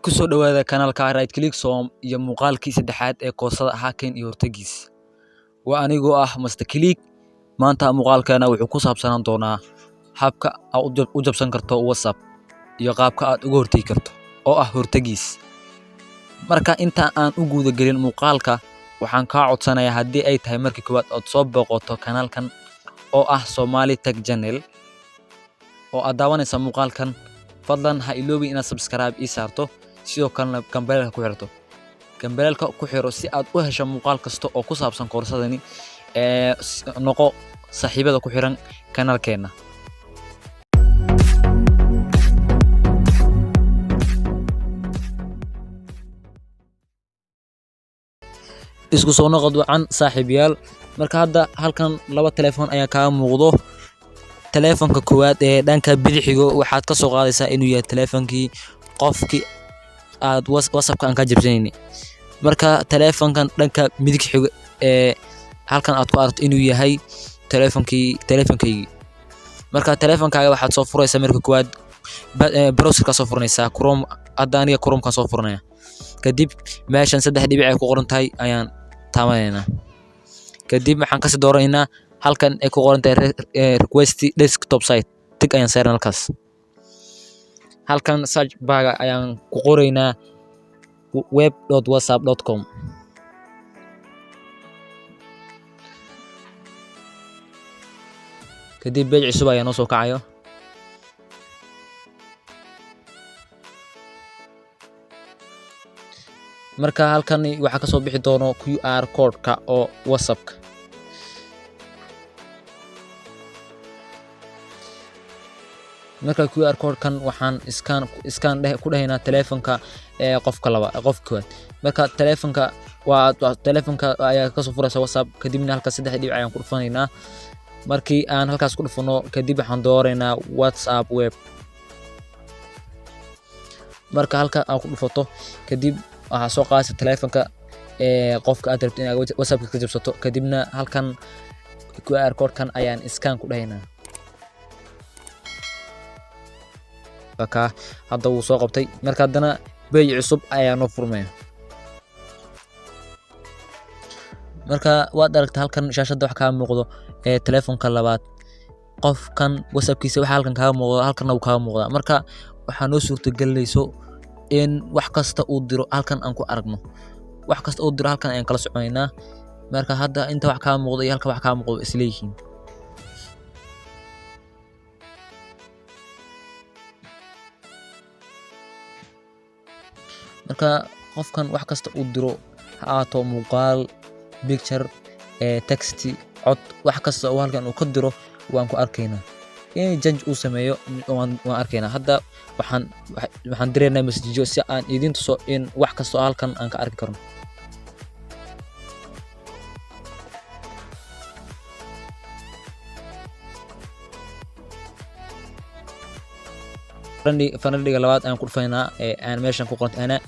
ku soo dhawaada kanaalka Right Click Som iyo muuqaalkii saddexaad ee koosada Haken iyo hortagiis. Waa anigoo ah Master Click. Maanta muuqaalkeena wuxuu ku saabsanaan doonaa habka aad u jabsan karto WhatsApp iyo qaabka aad uga hortagi karto oo ah hortagiis. Marka inta aan u guuda gelin muuqaalka waxaan ka codsanayaa haddii ay tahay markii koowaad aad soo booqato kanaalkan oo ah Somali Tech Channel oo aad daawanaysa muuqaalkan fadlan ha iloobi inaad subscribe ii saarto sidoo kalena kambalelka ku xirto kambalelka ku xiro si aad u hesho muuqaal kasta oo ku saabsan koorsadani noqo saaxiibada ku xiran kanaalkeena. isku soo noqod wacan saaxiibayaal. Marka hadda halkan laba telefoon ayaa ka muuqdo. telefoonka koowaad ee dhanka bidixigo waxaad ka soo qaadaysaa inuu yahay telefoonkii qofkii aad WhatsApp ka jabsanayni. Marka telefoonkan dhanka midig xigo ee halkan aad ku aragto inuu yahay telefoonkii. Marka telefoonkaaga waxaad soo furaysaa marka koowaad browser ka soo furanaysaa Chrome. hadda aniga Chrome ka soo furanaya kadib meeshan 3 dhibic ay ku qoran tahay ayaan taabanaynaa. kadib waxaan ka sii dooraynaa halkan ay ku qoran tahay request desktop site tig ayaan saarnaa halkaas. halkan search bar ayaan ku qoraynaa web.whatsapp.com. kadib page cusub ayaa noo soo kacayo. marka halkan waxa ka soo bixi doono QR code-ka oo WhatsApp-ka. marka QR code-kan waxaan scan ku dhahaynaa telefoonka qofka koowaad. marka telefoonka ayaa ka soo furaysa WhatsApp kadibna halka 3 dhibic ayaan ku dhufanaynaa. markii aan halkaas ku dhufano kadib waxaan dooraynaa WhatsApp web. marka halka aan ku dhufato kadib waxaa soo qaadaysa telefoonka qofka aad rabto inaad WhatsApp ka jabsato kadibna halkan QR code-kan ayaan scan ku dhahaynaa. baka hadda wuu soo qabtay. marka haddana page cusub ayaa noo furmaya. marka waad aragtaa halkan shaashada wax ka muuqdo telefoonka labaad qofkan WhatsApp-kiisa waxa halkan ka muuqdo halkan uu ka muuqda. marka waxaa noo suurtagelinayso in wax kasta uu diro halkan aan ku aragno. wax kasta uu diro halkan ayaan kala soconaynaa. marka hadda inta wax ka muuqdo iyo halka wax ka muuqdo isla yihiin. marka qofkan wax kasta uu diro ha ahaato muuqaal picture text cod wax kasta oo halkan uu ka diro waan ku arkaynaa. in janj uu sameeyo waan arkaynaa. hadda waxaan direynaa message si aan idin tuso in wax kasta oo halkan aan ka arki karno. fanadhiga labaad ayaan ku dhufaynaa aan meeshan ku qorantay ana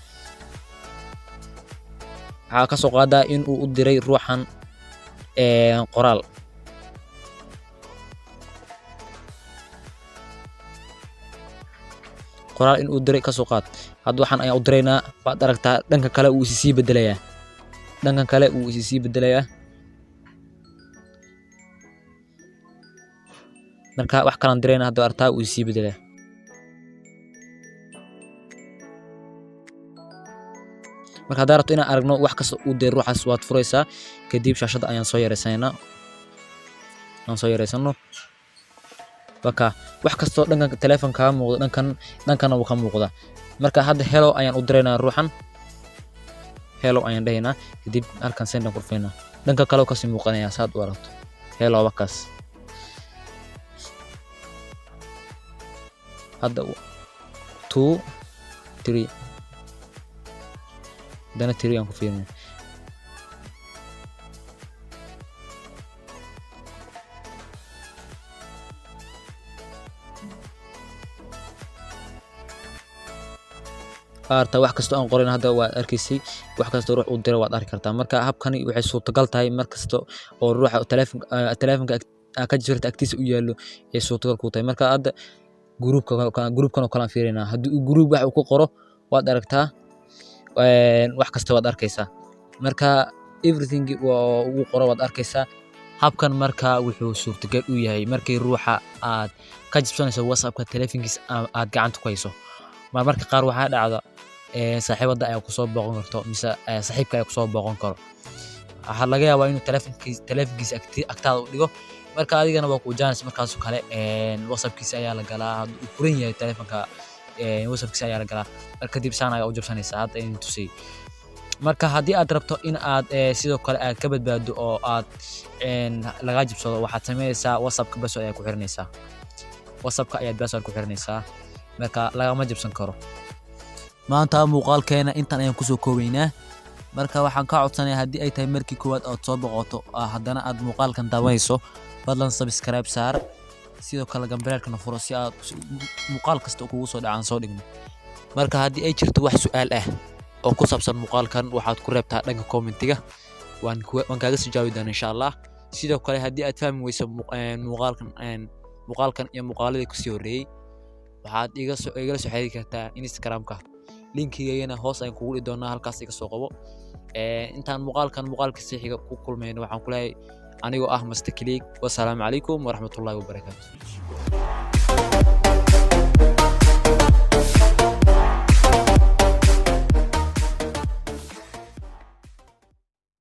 waxaa ka soo qaadaa in uu u diray ruuxan qoraal. in uu diray ka soo qaad. hadda waxaan ayaan u diraynaa. waad aragtaa dhanka kale uu sii bedelayaa. marka wax kalaan diraynaa hadda aragtaa uu sii bedelayaa. marka hadda rabto inaan aragno wax kasta uu diray ruuxaas waad furaysaa kadib shaashada ayaan soo yareysano. baka wax kasta oo dhanka telefoonka ka muuqdo dhankana uu ka muuqda. marka hadda hello ayaan u diraynaa ruuxan. hello ayaan dhahaynaa kadib halkan send ku dhufaynaa. dhanka kale ka sii muuqanaya saad u aragto hello wakaas. hadda 2 3 dana 3 aan ku fiirinaa. wax kasta aan qorayna hadda waad arkaysay. wax kasta ruux uu diray waad arki kartaa. marka habkani waxay suurtagal tahay mar kasta oo ruuxa telefoonka ka jirta agtiisa u yaalo ee suurtagal ku tahay. marka hadda groupkan oo kala fiirinaa haddii uu group wax uu ku qoro waad aragtaa wax kasta waad arkaysaa. Marka everything waa ugu qoro waad arkaysaa. habkan marka wuxuu suurtagal u yahay markii ruuxa aad ka jibsanayso WhatsApp-ka telefonkiisa aad gacanta ku hayso. marmarka qaar waxaa dhacda saaxiibada ayaa ku soo booqan karto mise saaxiibka ayaa ku soo booqan karo. waxaa laga yaabaa inuu telefonkiisa agtaada u dhigo, marka adigana waa ku jaanis markaas oo kale WhatsApp-kiisa ayaa la galaa. hadduu u furan yahay telefonka WhatsApp-kiisa ayaa la galaa, marka kadib saan ayaa u jabsanaysaa. hadda in tusay marka haddii aad rabto in aad sidoo kale aad ka badbaado oo aad laga jibsado, waxaad sameynaysaa WhatsApp-ka password ayaa ku xiranaysaa. WhatsApp-ka ayaad password ku xiranaysaa, marka lagama jibsan karo. maanta muuqaalkeena intan ayaan kusoo koobaynaa. marka waxaan ka codsanayaa haddii ay tahay markii koowaad aad soo boqoto haddana aad muuqaalkan daawanayso, fadlan subscribe saar, sidoo kale gambareelkana furo si aad muuqaal kasta kugu soo dhacaan soo dhigno. marka haddii ay jirto wax su'aal ah oo ku saabsan muuqaalkan, waxaad ku reebtaa dhanka commentiga, waan kaaga soo jawaabi doonaa insha Allah. sidoo kale haddii aad fahmi weyso muuqaalkan iyo muuqaaladii kusii horeeyay, waxaad igala soo xiriiri kartaa Instagram-ka, linkigayana hoos ayaan kugu dhigi doonaa, halkaas iga soo qabo. intaan muuqaalka xiga ku kulmayno, waxaan ku leeyahay anigoo ah Mr. Click. wassalaamu calaykum waraxmatullaahi wabarakaatuh.